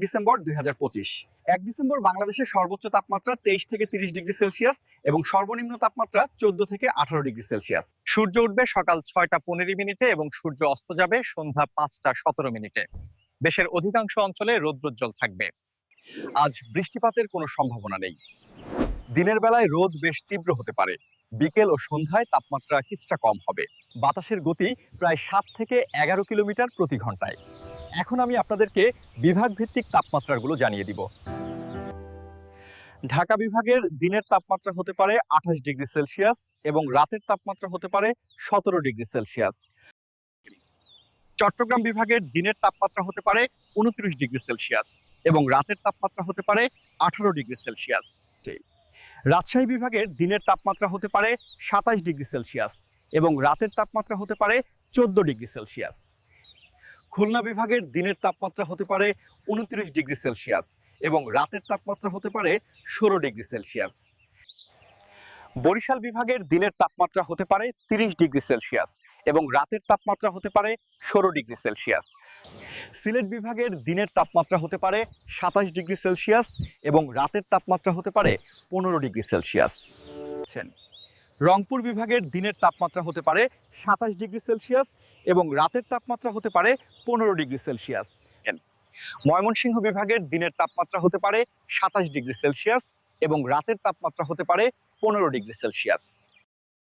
December 2025। 1 December বাংলাদেশের সর্বোচ্চ তাপমাত্রা 23 থেকে 30 ডিগ্রি সেলসিয়াস এবং সর্বনিম্ন তাপমাত্রা 14 থেকে 18 ডিগ্রি সেলসিয়াস। সূর্য উঠবে সকাল 6টা 15 এবং সূর্য অস্ত যাবে সন্ধ্যা 5টা 17। দেশের অধিকাংশ অঞ্চলে রৌদ্রোজ্জ্বল থাকবে। আজ বৃষ্টিপাতের কোনো সম্ভাবনা নেই। দিনের বেলায় রোদ বেশ তীব্র হতে পারে, বিকেল ও সন্ধ্যায় তাপমাত্রা কিছুটা কম হবে। বাতাসের গতি প্রায় 7 থেকে 11 কিলোমিটার প্রতি ঘন্টায়। এখন আমি আপনাদেরকে বিভাগ ভিত্তিক তাপমাত্রাগুলো জানিয়ে দিব। ঢাকা বিভাগের দিনের তাপমাত্রা হতে পারে 28 ডিগ্রি সেলসিয়াস এবং রাতের তাপমাত্রা হতে পারে 17 ডিগ্রি সেলসিয়াস। চট্টগ্রাম বিভাগের দিনের তাপমাত্রা হতে পারে 29 ডিগ্রি সেলসিয়াস এবং রাতের তাপমাত্রা হতে পারে 18 ডিগ্রি সেলসিয়াস। রাজশাহী বিভাগের দিনের তাপমাত্রা হতে পারে 27 ডিগ্রি সেলসিয়াস এবং রাতের তাপমাত্রা হতে পারে 14 ডিগ্রি সেলসিয়াস। খুলনা বিভাগের দিনের তাপমাত্রা হতে পারে 29 ডিগ্রি সেলসিয়াস এবং রাতের তাপমাত্রা হতে পারে 16 ডিগ্রি সেলসিয়াস। বরিশাল বিভাগের দিনের তাপমাত্রা হতে পারে 30 ডিগ্রি সেলসিয়াস এবং রাতের তাপমাত্রা হতে পারে 16 ডিগ্রি সেলসিয়াস। সিলেট বিভাগের দিনের তাপমাত্রা হতে পারে 27 ডিগ্রি সেলসিয়াস এবং রাতের তাপমাত্রা হতে পারে 15 ডিগ্রি সেলসিয়াস। রংপুর বিভাগের দিনের তাপমাত্রা হতে পারে 27 ডিগ্রি সেলসিয়াস এবং রাতের তাপমাত্রা হতে পারে 15 ডিগ্রি সেলসিয়াস। ময়মনসিংহ বিভাগের দিনের তাপমাত্রা হতে পারে 27 ডিগ্রি সেলসিয়াস এবং রাতের তাপমাত্রা হতে পারে 15 ডিগ্রি সেলসিয়াস।